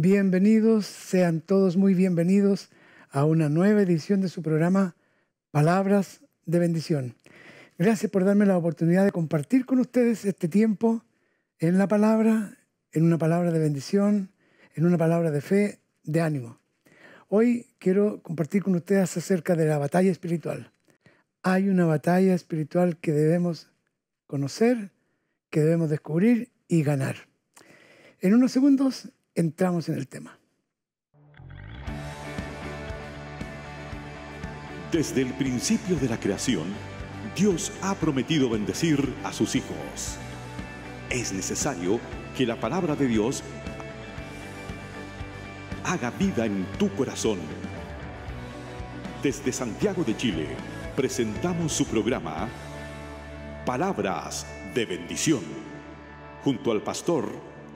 Bienvenidos, sean todos muy bienvenidos a una nueva edición de su programa Palabras de Bendición. Gracias por darme la oportunidad de compartir con ustedes este tiempo en la palabra, en una palabra de bendición, en una palabra de fe, de ánimo. Hoy quiero compartir con ustedes acerca de la batalla espiritual. Hay una batalla espiritual que debemos conocer, que debemos descubrir y ganar. En unos segundos entramos en el tema. Desde el principio de la creación, Dios ha prometido bendecir a sus hijos. Es necesario que la palabra de Dios haga vida en tu corazón. Desde Santiago de Chile, presentamos su programa Palabras de Bendición, junto al pastor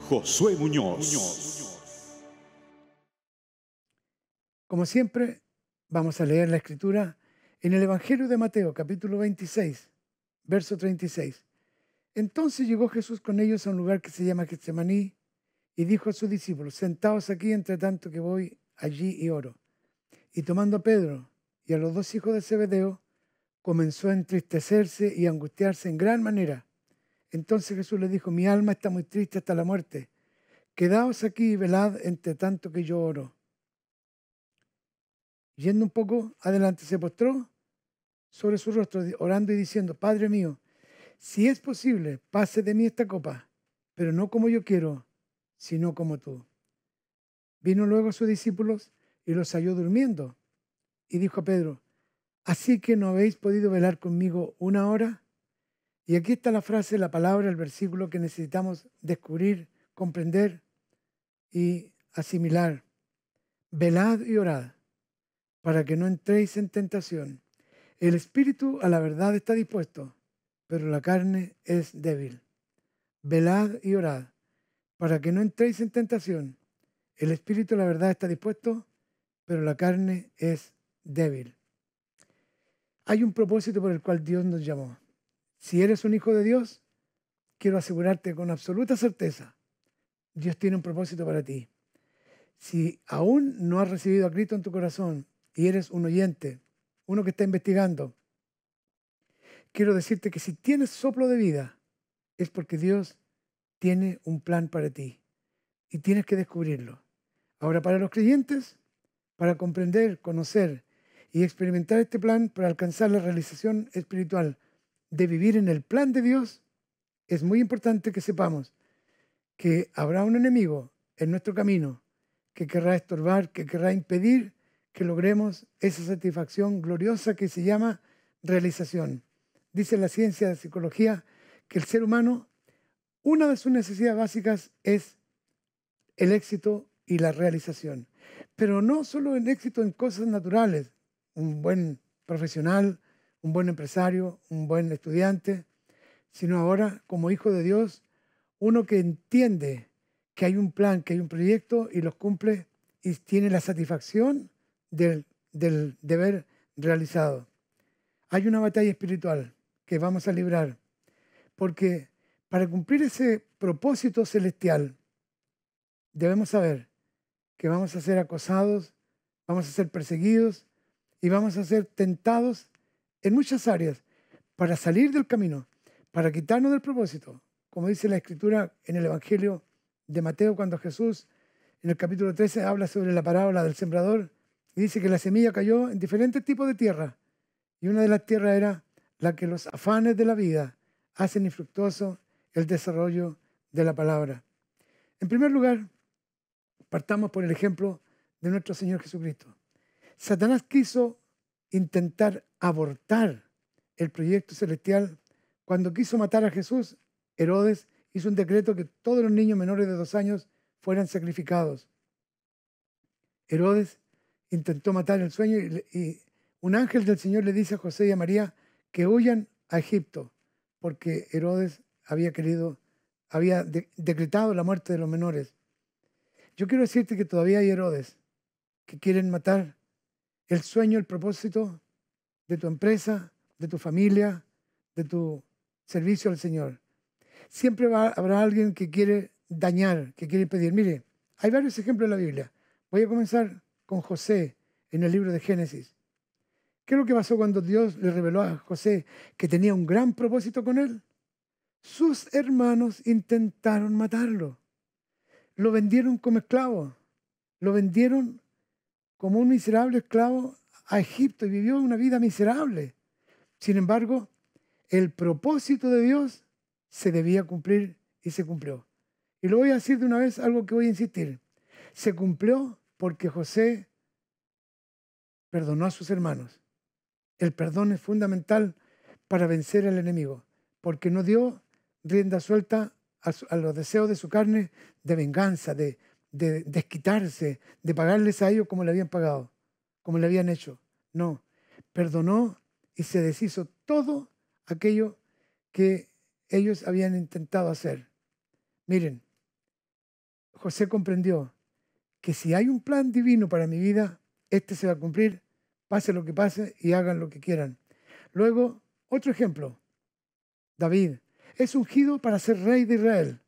Josué Muñoz. Como siempre, vamos a leer la Escritura en el Evangelio de Mateo, capítulo 26, verso 36. Entonces llegó Jesús con ellos a un lugar que se llama Getsemaní y dijo a sus discípulos: sentaos aquí entre tanto que voy allí y oro. Y tomando a Pedro y a los dos hijos de Zebedeo, comenzó a entristecerse y a angustiarse en gran manera. Entonces Jesús les dijo: mi alma está muy triste hasta la muerte. Quedaos aquí y velad entre tanto que yo oro. Yendo un poco adelante, se postró sobre su rostro, orando y diciendo: Padre mío, si es posible, pase de mí esta copa, pero no como yo quiero, sino como tú. Vino luego a sus discípulos y los halló durmiendo, y dijo a Pedro: ¿así que no habéis podido velar conmigo una hora? Y aquí está la frase, la palabra, el versículo que necesitamos descubrir, comprender y asimilar. Velad y orad, para que no entréis en tentación. El espíritu a la verdad está dispuesto, pero la carne es débil. Velad y orad, para que no entréis en tentación. El espíritu a la verdad está dispuesto, pero la carne es débil. Hay un propósito por el cual Dios nos llamó. Si eres un hijo de Dios, quiero asegurarte con absoluta certeza, Dios tiene un propósito para ti. Si aún no has recibido a Cristo en tu corazón y eres un oyente, uno que está investigando, quiero decirte que si tienes soplo de vida, es porque Dios tiene un plan para ti y tienes que descubrirlo. Ahora, para los creyentes, para comprender, conocer y experimentar este plan, para alcanzar la realización espiritual de vivir en el plan de Dios, es muy importante que sepamos que habrá un enemigo en nuestro camino que querrá estorbar, que querrá impedir que logremos esa satisfacción gloriosa que se llama realización. Dice la ciencia de psicología que el ser humano, una de sus necesidades básicas es el éxito y la realización. Pero no solo el éxito en cosas naturales, un buen profesional, un buen empresario, un buen estudiante, sino ahora como hijo de Dios, uno que entiende que hay un plan, que hay un proyecto y los cumple y tiene la satisfacción del deber realizado. Hay una batalla espiritual que vamos a librar, porque para cumplir ese propósito celestial debemos saber que vamos a ser acosados, vamos a ser perseguidos y vamos a ser tentados en muchas áreas para salir del camino, para quitarnos del propósito. Como dice la Escritura en el Evangelio de Mateo, cuando Jesús en el capítulo 13 habla sobre la parábola del sembrador y dice que la semilla cayó en diferentes tipos de tierra. Y una de las tierras era la que los afanes de la vida hacen infructuoso el desarrollo de la palabra. En primer lugar, partamos por el ejemplo de nuestro Señor Jesucristo. Satanás quiso intentar abortar el proyecto celestial cuando quiso matar a Jesús. Herodes hizo un decreto que todos los niños menores de 2 años fueran sacrificados. Herodes intentó matar el sueño y un ángel del Señor le dice a José y a María que huyan a Egipto porque Herodes había decretado la muerte de los menores. Yo quiero decirte que todavía hay Herodes que quieren matar el sueño, el propósito de tu empresa, de tu familia, de tu servicio al Señor. Siempre habrá alguien que quiere dañar, que quiere impedir. Mire, Hay varios ejemplos en la Biblia. Voy a comenzar con José en el libro de Génesis. ¿Qué es lo que pasó cuando Dios le reveló a José que tenía un gran propósito con él? Sus hermanos intentaron matarlo. Lo vendieron como esclavo. Lo vendieron como un miserable esclavo a Egipto y vivió una vida miserable. Sin embargo, el propósito de Dios se debía cumplir y se cumplió. Y lo voy a decir de una vez, algo que voy a insistir. Se cumplió porque José perdonó a sus hermanos. El perdón es fundamental para vencer al enemigo, porque no dio rienda suelta a los deseos de su carne de venganza, de desquitarse, de pagarles a ellos como le habían pagado, como le habían hecho. No, perdonó y se deshizo todo aquello que ellos habían intentado hacer. Miren, José comprendió que si hay un plan divino para mi vida, este se va a cumplir, pase lo que pase y hagan lo que quieran. Luego, otro ejemplo, David es ungido para ser rey de Israel.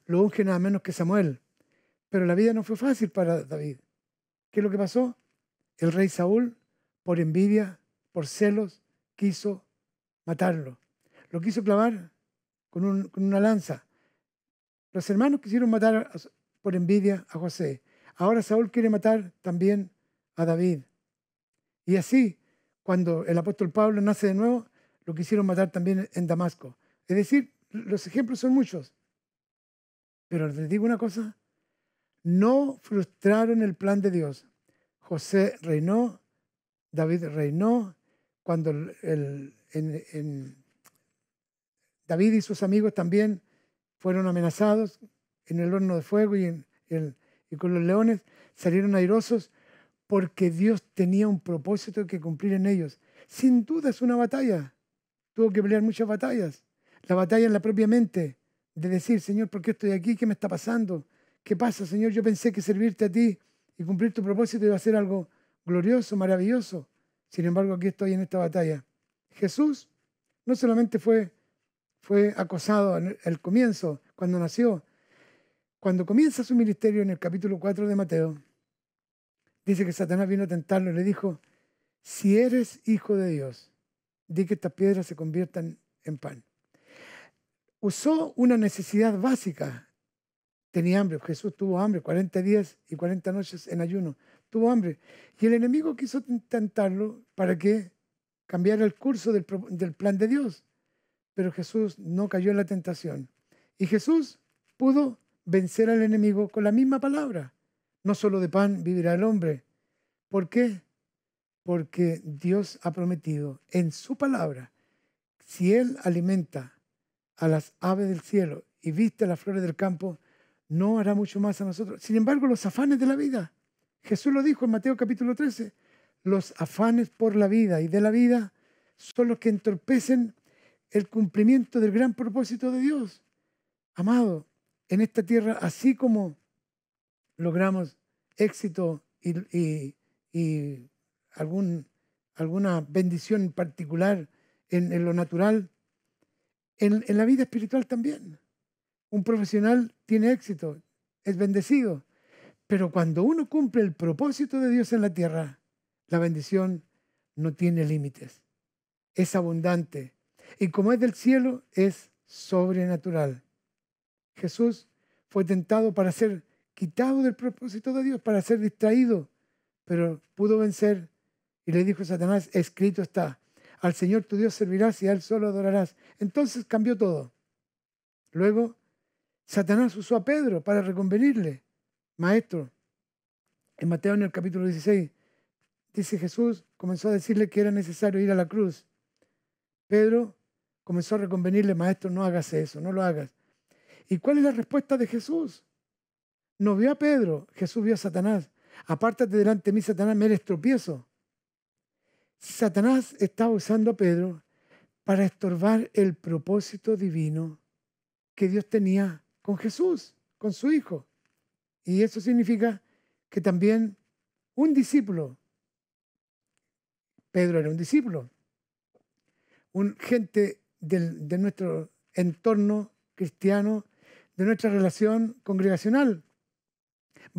Lo unge nada menos que Samuel. Pero la vida no fue fácil para David. ¿Qué es lo que pasó? El rey Saúl, por envidia, por celos, quiso matarlo. Lo quiso clavar con una lanza. Los hermanos quisieron matar por envidia a José. Ahora Saúl quiere matar también a David. Y así, cuando el apóstol Pablo nace de nuevo, lo quisieron matar también en Damasco. Es decir, los ejemplos son muchos. Pero les digo una cosa, no frustraron el plan de Dios. José reinó, David reinó, cuando David y sus amigos también fueron amenazados en el horno de fuego y con los leones, salieron airosos porque Dios tenía un propósito que cumplir en ellos. Sin duda es una batalla. Tuvo que pelear muchas batallas. La batalla en la propia mente, de decir, Señor, ¿por qué estoy aquí? ¿Qué me está pasando? ¿Qué pasa, Señor? Yo pensé que servirte a ti y cumplir tu propósito iba a ser algo glorioso, maravilloso. Sin embargo, aquí estoy en esta batalla. Jesús no solamente fue acosado en el comienzo, cuando nació. Cuando comienza su ministerio en el capítulo 4 de Mateo, dice que Satanás vino a tentarlo y le dijo, si eres hijo de Dios, di que estas piedras se conviertan en pan. Usó una necesidad básica. Tenía hambre. Jesús tuvo hambre, 40 días y 40 noches en ayuno. Tuvo hambre. Y el enemigo quiso tentarlo para que cambiara el curso del plan de Dios. Pero Jesús no cayó en la tentación. Y Jesús pudo vencer al enemigo con la misma palabra. No solo de pan vivirá el hombre. ¿Por qué? Porque Dios ha prometido en su palabra, si Él alimenta a las aves del cielo y viste a las flores del campo, no hará mucho más a nosotros. Sin embargo, los afanes de la vida, Jesús lo dijo en Mateo capítulo 13, los afanes por la vida y de la vida son los que entorpecen el cumplimiento del gran propósito de Dios. Amado, en esta tierra, así como logramos éxito y alguna bendición particular en lo natural, en la vida espiritual también. Un profesional tiene éxito, es bendecido, pero cuando uno cumple el propósito de Dios en la tierra, la bendición no tiene límites, es abundante y como es del cielo, es sobrenatural. Jesús fue tentado para ser quitado del propósito de Dios, para ser distraído, pero pudo vencer y le dijo a Satanás, escrito está, al Señor tu Dios servirás y a Él solo adorarás. Entonces cambió todo. Luego, Satanás usó a Pedro para reconvenirle. Maestro, en Mateo en el capítulo 16, dice Jesús, comenzó a decirle que era necesario ir a la cruz. Pedro comenzó a reconvenirle, maestro, no hagas eso, no lo hagas. ¿Y cuál es la respuesta de Jesús? No vio a Pedro, Jesús vio a Satanás. Apártate delante de mí, Satanás, me eres tropiezo. Satanás estaba usando a Pedro para estorbar el propósito divino que Dios tenía con Jesús, con su Hijo. Y eso significa que también un discípulo, Pedro era un discípulo, gente de nuestro entorno cristiano, de nuestra relación congregacional,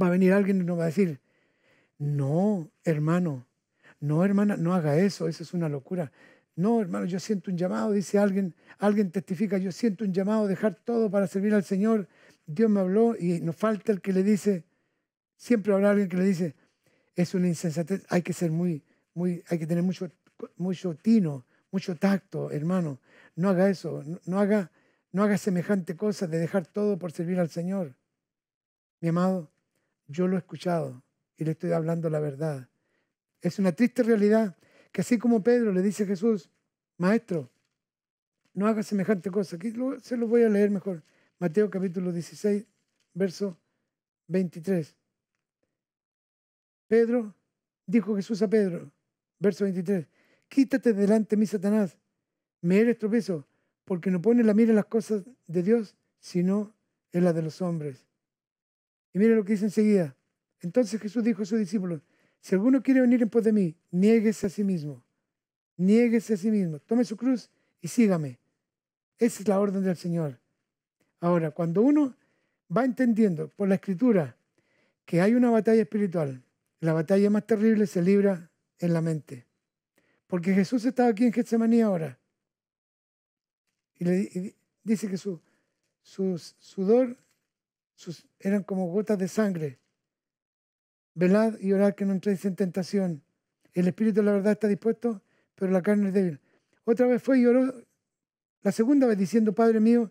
Va a venir alguien y nos va a decir, no, hermano, no, hermana, no haga eso es una locura. No, hermano, yo siento un llamado, dice alguien, alguien testifica, yo siento un llamado, dejar todo para servir al Señor. Dios me habló y nos falta el que le dice, siempre habrá alguien que le dice, es una insensatez, hay que ser hay que tener mucho tino, mucho tacto, hermano. No haga eso, no haga semejante cosa de dejar todo por servir al Señor. Mi amado, yo lo he escuchado y le estoy hablando la verdad. Es una triste realidad que así como Pedro le dice a Jesús, Maestro, no haga semejante cosa. Aquí se lo voy a leer mejor. Mateo capítulo 16, verso 23. Pedro, dijo Jesús a Pedro, verso 23, quítate delante de mí, Satanás, me eres tropiezo, porque no pones la mira en las cosas de Dios, sino en las de los hombres. Y mire lo que dice enseguida. Entonces Jesús dijo a sus discípulos, si alguno quiere venir en pos de mí, niéguese a sí mismo. Niéguese a sí mismo. Tome su cruz y sígame. Esa es la orden del Señor. Ahora, cuando uno va entendiendo por la Escritura que hay una batalla espiritual, la batalla más terrible se libra en la mente. Porque Jesús estaba aquí en Getsemaní ahora. Y dice que su sudor eran como gotas de sangre. Velad y orad que no entréis en tentación. El espíritu de la verdad está dispuesto, pero la carne es débil. Otra vez fue y oró la segunda vez diciendo, Padre mío,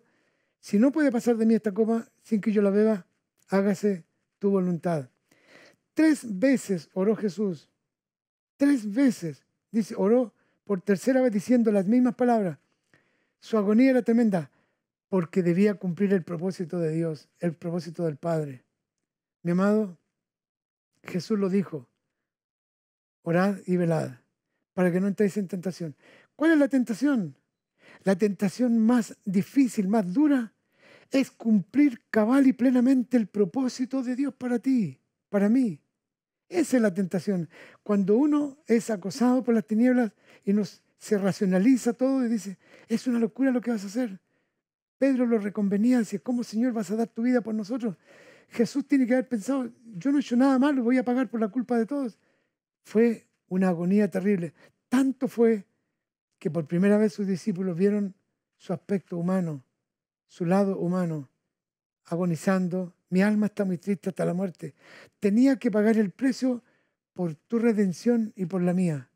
si no puede pasar de mí esta copa sin que yo la beba, hágase tu voluntad. 3 veces oró Jesús. 3 veces. Dice, oró por tercera vez diciendo las mismas palabras. Su agonía era tremenda porque debía cumplir el propósito de Dios, el propósito del Padre. Mi amado, Jesús lo dijo, orad y velad para que no entréis en tentación. ¿Cuál es la tentación? La tentación más difícil, más dura, es cumplir cabal y plenamente el propósito de Dios para ti, para mí. Esa es la tentación. Cuando uno es acosado por las tinieblas y se racionaliza todo y dice, es una locura lo que vas a hacer. Pedro lo reconvenía, decía, ¿cómo, Señor, vas a dar tu vida por nosotros? Jesús tiene que haber pensado, yo no he hecho nada malo, voy a pagar por la culpa de todos. Fue una agonía terrible. Tanto fue que por primera vez sus discípulos vieron su aspecto humano, su lado humano, agonizando. Mi alma está muy triste hasta la muerte. Tenía que pagar el precio por tu redención y por la mía.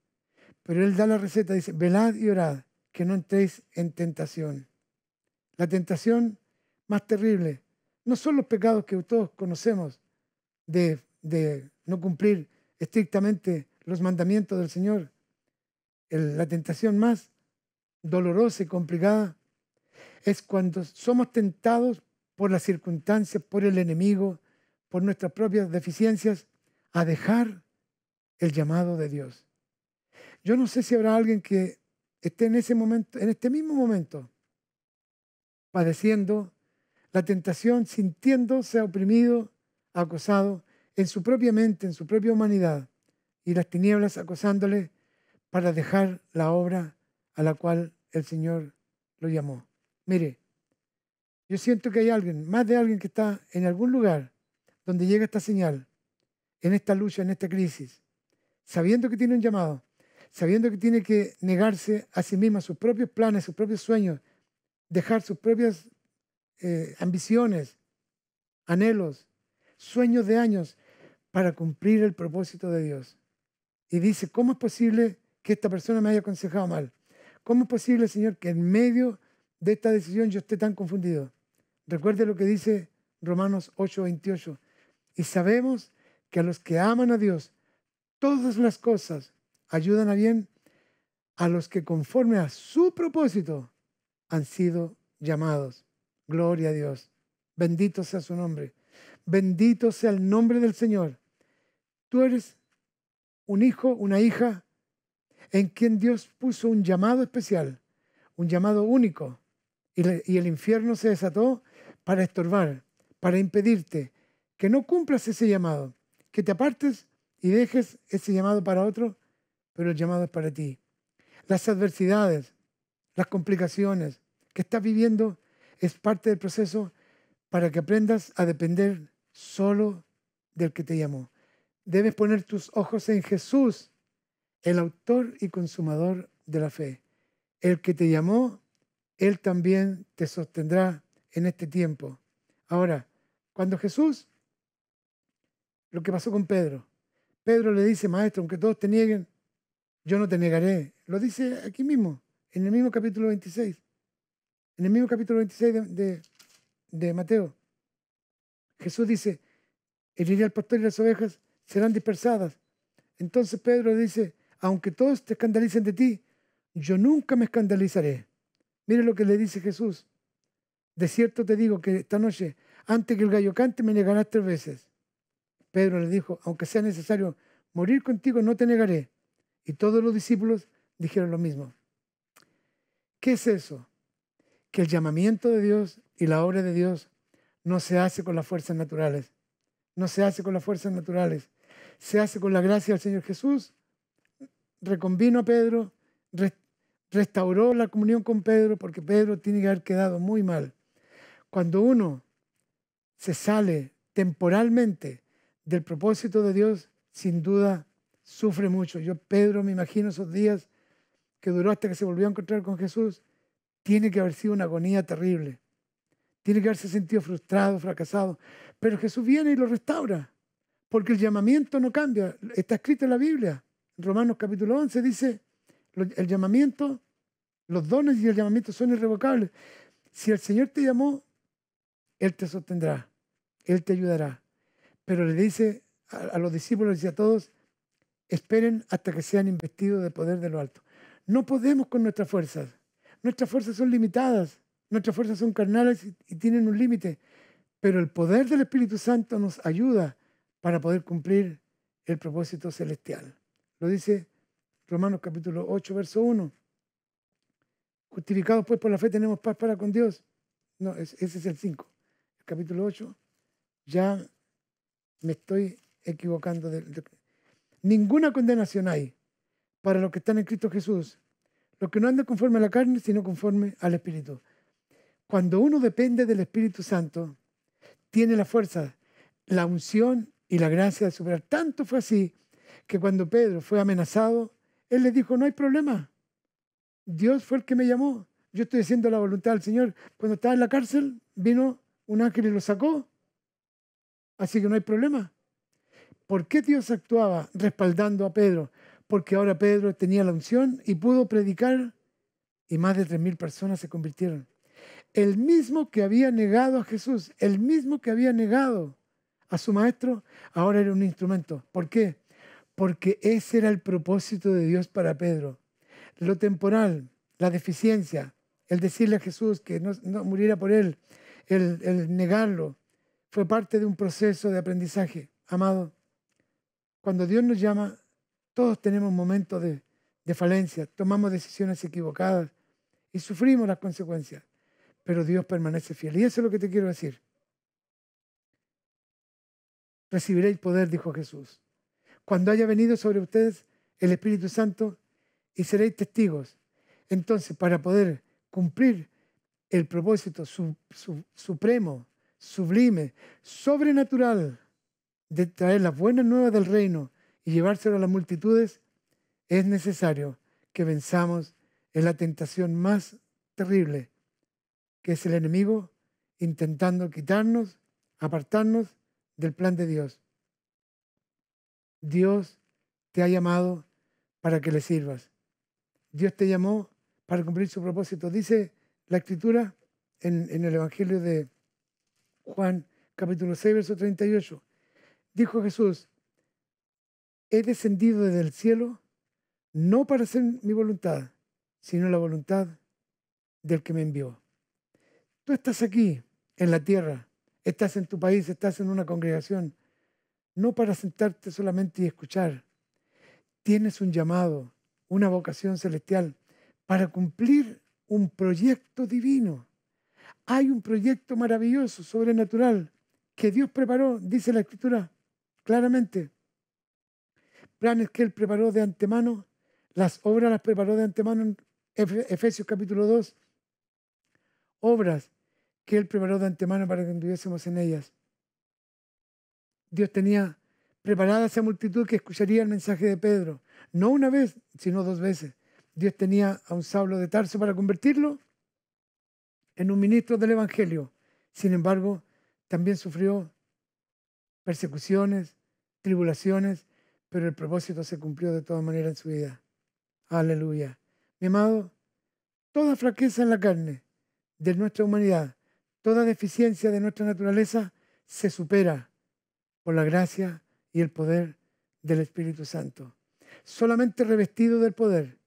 Pero Él da la receta, dice, velad y orad, que no entréis en tentación. La tentación más terrible no son los pecados que todos conocemos de no cumplir estrictamente los mandamientos del Señor. La tentación más dolorosa y complicada es cuando somos tentados por las circunstancias, por el enemigo, por nuestras propias deficiencias, a dejar el llamado de Dios. Yo no sé si habrá alguien que esté en ese momento, en este mismo momento, padeciendo la tentación, sintiéndose oprimido, acosado en su propia mente, en su propia humanidad, y las tinieblas acosándole para dejar la obra a la cual el Señor lo llamó. Mire, yo siento que hay alguien, más de alguien que está en algún lugar donde llega esta señal, en esta lucha, en esta crisis, sabiendo que tiene un llamado, sabiendo que tiene que negarse a sí mismo, a sus propios planes, sus propios sueños, dejar sus propias ambiciones, anhelos, sueños de años para cumplir el propósito de Dios. Y dice, ¿cómo es posible que esta persona me haya aconsejado mal? ¿Cómo es posible, Señor, que en medio de esta decisión yo esté tan confundido? Recuerde lo que dice Romanos 8:28. Y sabemos que a los que aman a Dios, todas las cosas ayudan a bien a los que conforme a su propósito han sido llamados. Gloria a Dios. Bendito sea su nombre. Bendito sea el nombre del Señor. Tú eres un hijo, una hija en quien Dios puso un llamado especial, un llamado único. Y el infierno se desató para estorbar, para impedirte que no cumplas ese llamado, que te apartes y dejes ese llamado para otro, pero el llamado es para ti. Las adversidades, las complicaciones que estás viviendo es parte del proceso para que aprendas a depender solo del que te llamó. Debes poner tus ojos en Jesús, el autor y consumador de la fe. El que te llamó, Él también te sostendrá en este tiempo. Ahora, cuando Jesús, lo que pasó con Pedro, Pedro le dice, maestro, aunque todos te nieguen, yo no te negaré. Lo dice aquí mismo, en el mismo capítulo 26. En el mismo capítulo 26 de Mateo. Jesús dice, heriré al pastor y las ovejas serán dispersadas. Entonces Pedro le dice, aunque todos te escandalicen de ti, yo nunca me escandalizaré. Mire lo que le dice Jesús. De cierto te digo que esta noche, antes que el gallo cante, me negarás 3 veces. Pedro le dijo, aunque sea necesario morir contigo, no te negaré. Y todos los discípulos dijeron lo mismo. ¿Qué es eso? Que el llamamiento de Dios y la obra de Dios no se hace con las fuerzas naturales. No se hace con las fuerzas naturales. Se hace con la gracia del Señor Jesús. Reconvino a Pedro, restauró la comunión con Pedro, porque Pedro tiene que haber quedado muy mal. Cuando uno se sale temporalmente del propósito de Dios, sin duda sufre mucho. Yo, Pedro, me imagino esos días que duró hasta que se volvió a encontrar con Jesús, tiene que haber sido una agonía terrible. Tiene que haberse sentido frustrado, fracasado. Pero Jesús viene y lo restaura, porque el llamamiento no cambia. Está escrito en la Biblia. En Romanos capítulo 11 dice, el llamamiento, los dones y el llamamiento son irrevocables. Si el Señor te llamó, Él te sostendrá, Él te ayudará. Pero le dice a los discípulos y a todos, esperen hasta que sean investidos de poder de lo alto. No podemos con nuestras fuerzas. Nuestras fuerzas son limitadas. Nuestras fuerzas son carnales y tienen un límite. Pero el poder del Espíritu Santo nos ayuda para poder cumplir el propósito celestial. Lo dice Romanos capítulo 8, verso 1. Justificados pues por la fe tenemos paz para con Dios. No, ese es el 5. El capítulo 8. Ya me estoy equivocando. Ninguna condenación hay para los que están en Cristo Jesús. Los que no andan conforme a la carne, sino conforme al Espíritu. Cuando uno depende del Espíritu Santo, tiene la fuerza, la unción y la gracia de superar. Tanto fue así que cuando Pedro fue amenazado, él le dijo, no hay problema. Dios fue el que me llamó. Yo estoy haciendo la voluntad del Señor. Cuando estaba en la cárcel, vino un ángel y lo sacó. Así que no hay problema. ¿Por qué Dios actuaba respaldando a Pedro? Porque ahora Pedro tenía la unción y pudo predicar y más de 3,000 personas se convirtieron. El mismo que había negado a Jesús, el mismo que había negado a su maestro, ahora era un instrumento. ¿Por qué? Porque ese era el propósito de Dios para Pedro. Lo temporal, la deficiencia, el decirle a Jesús que no muriera por él, el negarlo, fue parte de un proceso de aprendizaje. Amado, cuando Dios nos llama, todos tenemos momentos de falencia, tomamos decisiones equivocadas y sufrimos las consecuencias. Pero Dios permanece fiel. Y eso es lo que te quiero decir. Recibiréis poder, dijo Jesús, cuando haya venido sobre ustedes el Espíritu Santo y seréis testigos. Entonces, para poder cumplir el propósito supremo, sublime, sobrenatural de traer las buenas nuevas del reino y llevárselo a las multitudes, es necesario que venzamos en la tentación más terrible, que es el enemigo intentando quitarnos, apartarnos del plan de Dios. Dios te ha llamado para que le sirvas. Dios te llamó para cumplir su propósito. Dice la Escritura en el Evangelio de Juan, capítulo 6, verso 38. Dijo Jesús, he descendido desde el cielo no para hacer mi voluntad, sino la voluntad del que me envió. Tú estás aquí, en la tierra, estás en tu país, estás en una congregación, no para sentarte solamente y escuchar. Tienes un llamado, una vocación celestial para cumplir un proyecto divino. Hay un proyecto maravilloso, sobrenatural, que Dios preparó, dice la Escritura claramente. Planes que Él preparó de antemano, las obras las preparó de antemano en Efesios capítulo 2. Obras que Él preparó de antemano para que anduviésemos en ellas. Dios tenía preparada esa multitud que escucharía el mensaje de Pedro. No una vez, sino 2 veces. Dios tenía a un Saulo de Tarso para convertirlo en un ministro del Evangelio. Sin embargo, también sufrió persecuciones, tribulaciones, pero el propósito se cumplió de todas maneras en su vida. Aleluya. Mi amado, toda flaqueza en la carne de nuestra humanidad, toda deficiencia de nuestra naturaleza se supera por la gracia y el poder del Espíritu Santo. Solamente revestido del poder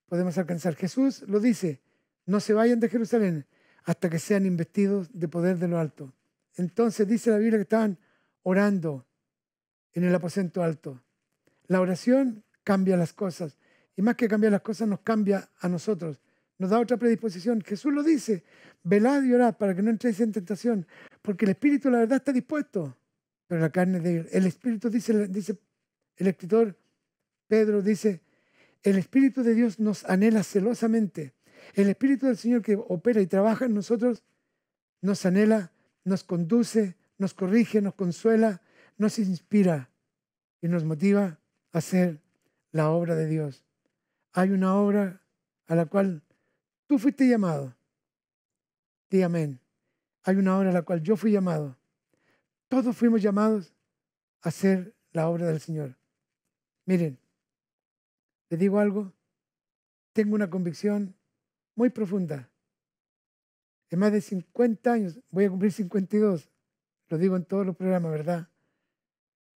podemos alcanzar. Jesús lo dice, no se vayan de Jerusalén hasta que sean investidos de poder de lo alto. Entonces dice la Biblia que estaban orando en el aposento alto. La oración cambia las cosas. Y más que cambiar las cosas, nos cambia a nosotros. Nos da otra predisposición. Jesús lo dice, velad y orad para que no entréis en tentación. Porque el Espíritu, la verdad, está dispuesto, pero la carne es débil. El Espíritu, dice el escritor Pedro, dice, el Espíritu de Dios nos anhela celosamente. El Espíritu del Señor que opera y trabaja en nosotros nos anhela, nos conduce, nos corrige, nos consuela, nos inspira y nos motiva a hacer la obra de Dios. Hay una obra a la cual tú fuiste llamado. Di amén. Hay una obra a la cual yo fui llamado. Todos fuimos llamados a hacer la obra del Señor. Miren, les digo algo. Tengo una convicción muy profunda. En más de 50 años, voy a cumplir 52. Lo digo en todos los programas, ¿verdad?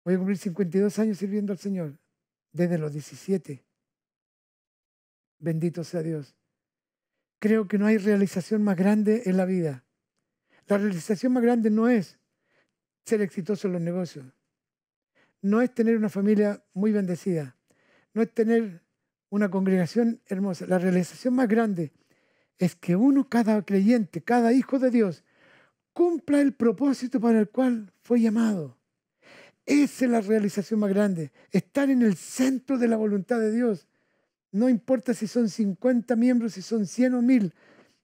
Voy a cumplir 52 años sirviendo al Señor. Desde los 17. Bendito sea Dios. Creo que no hay realización más grande en la vida. La realización más grande no es ser exitoso en los negocios. No es tener una familia muy bendecida. No es tener una congregación hermosa. La realización más grande es que uno, cada creyente, cada hijo de Dios, cumpla el propósito para el cual fue llamado. Esa es la realización más grande. Estar en el centro de la voluntad de Dios. No importa si son 50 miembros, si son 100 o 1000.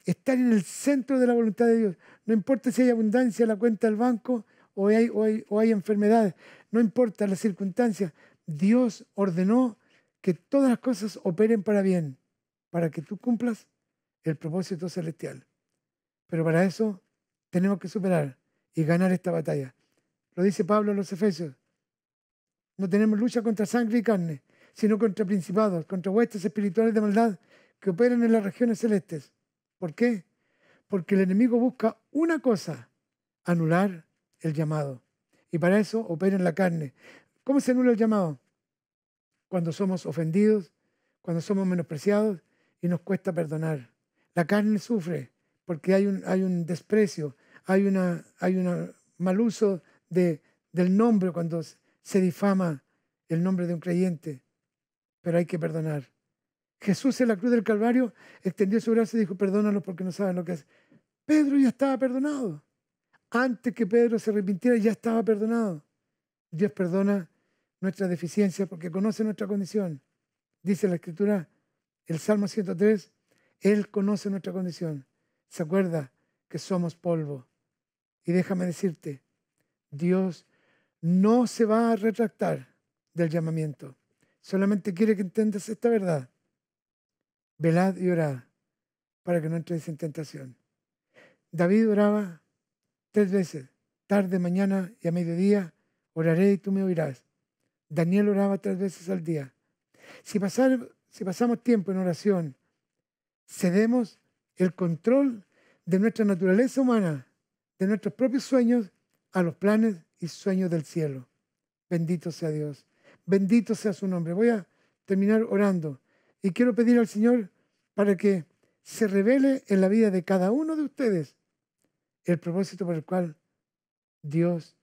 Estar en el centro de la voluntad de Dios. No importa si hay abundancia en la cuenta del banco o hay enfermedades. No importa las circunstancias. Dios ordenó que todas las cosas operen para bien, para que tú cumplas el propósito celestial. Pero para eso tenemos que superar y ganar esta batalla. Lo dice Pablo a los Efesios. No tenemos lucha contra sangre y carne, sino contra principados, contra huestes espirituales de maldad que operan en las regiones celestes. ¿Por qué? Porque el enemigo busca una cosa, anular el llamado. Y para eso opera en la carne. ¿Cómo se anula el llamado? Cuando somos ofendidos, cuando somos menospreciados y nos cuesta perdonar. La carne sufre porque hay un desprecio, hay un mal uso del nombre cuando se difama el nombre de un creyente. Pero hay que perdonar. Jesús en la cruz del Calvario extendió su brazo y dijo, perdónalos porque no saben lo que hacen. Pedro ya estaba perdonado. Antes que Pedro se arrepintiera, ya estaba perdonado. Dios perdona nuestra deficiencia porque conoce nuestra condición. Dice la Escritura, el Salmo 103, Él conoce nuestra condición. Se acuerda que somos polvo. Y déjame decirte, Dios no se va a retractar del llamamiento. Solamente quiere que entiendas esta verdad. Velad y orad para que no entréis en tentación. David oraba 3 veces, tarde, mañana y a mediodía, oraré y tú me oirás. Daniel oraba 3 veces al día. Si pasamos tiempo en oración, cedemos el control de nuestra naturaleza humana, de nuestros propios sueños, a los planes y sueños del cielo. Bendito sea Dios. Bendito sea su nombre. Voy a terminar orando. Y quiero pedir al Señor para que se revele en la vida de cada uno de ustedes el propósito por el cual Dios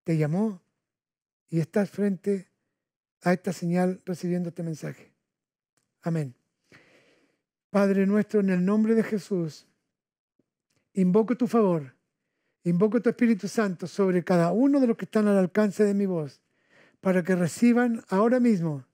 te llamó y estás frente a esta señal recibiendo este mensaje. Amén. Padre nuestro, en el nombre de Jesús, invoco tu favor, invoco tu Espíritu Santo sobre cada uno de los que están al alcance de mi voz, para que reciban ahora mismo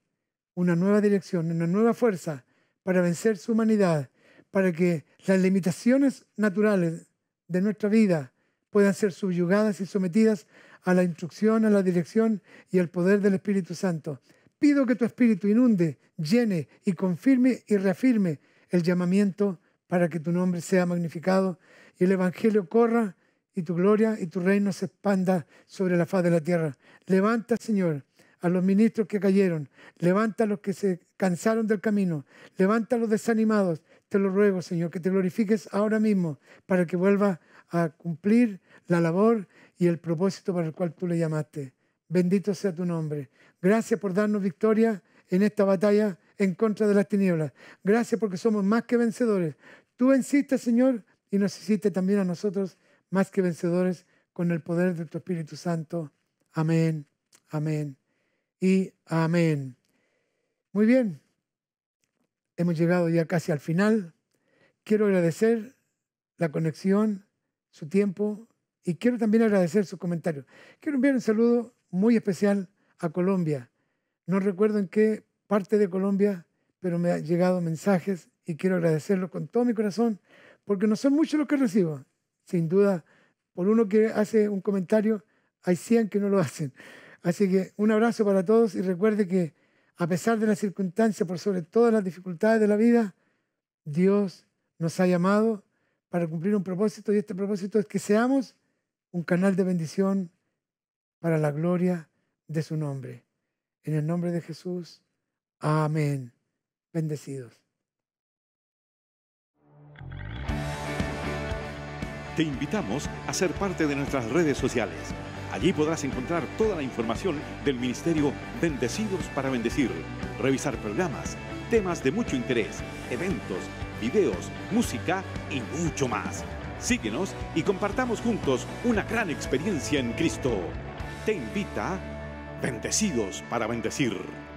una nueva dirección, una nueva fuerza para vencer su humanidad, para que las limitaciones naturales de nuestra vida puedan ser subyugadas y sometidas a la instrucción, a la dirección y al poder del Espíritu Santo. Pido que tu Espíritu inunde, llene y confirme y reafirme el llamamiento para que tu nombre sea magnificado y el Evangelio corra y tu gloria y tu reino se expanda sobre la faz de la tierra. Levanta, Señor, a los ministros que cayeron. Levanta a los que se cansaron del camino. Levanta a los desanimados. Te lo ruego, Señor, que te glorifiques ahora mismo para que vuelva a cumplir la labor y el propósito para el cual tú le llamaste. Bendito sea tu nombre. Gracias por darnos victoria en esta batalla en contra de las tinieblas. Gracias porque somos más que vencedores. Tú venciste, Señor, y nos hiciste también a nosotros más que vencedores con el poder de tu Espíritu Santo. Amén, amén y amén. Muy bien, hemos llegado ya casi al final. Quiero agradecer la conexión, su tiempo y quiero también agradecer sus comentarios. Quiero enviar un saludo muy especial a Colombia. No recuerdo en qué parte de Colombia, pero me han llegado mensajes y quiero agradecerlo con todo mi corazón porque no son muchos los que recibo. Sin duda, por uno que hace un comentario, hay 100 que no lo hacen. Así que un abrazo para todos y recuerde que a pesar de las circunstancias, por sobre todas las dificultades de la vida, Dios nos ha llamado para cumplir un propósito y este propósito es que seamos un canal de bendición para la gloria de su nombre. En el nombre de Jesús, amén. Bendecidos. Te invitamos a ser parte de nuestras redes sociales. Allí podrás encontrar toda la información del Ministerio Bendecidos para Bendecir, revisar programas, temas de mucho interés, eventos, videos, música y mucho más. Síguenos y compartamos juntos una gran experiencia en Cristo. Te invita Bendecidos para Bendecir.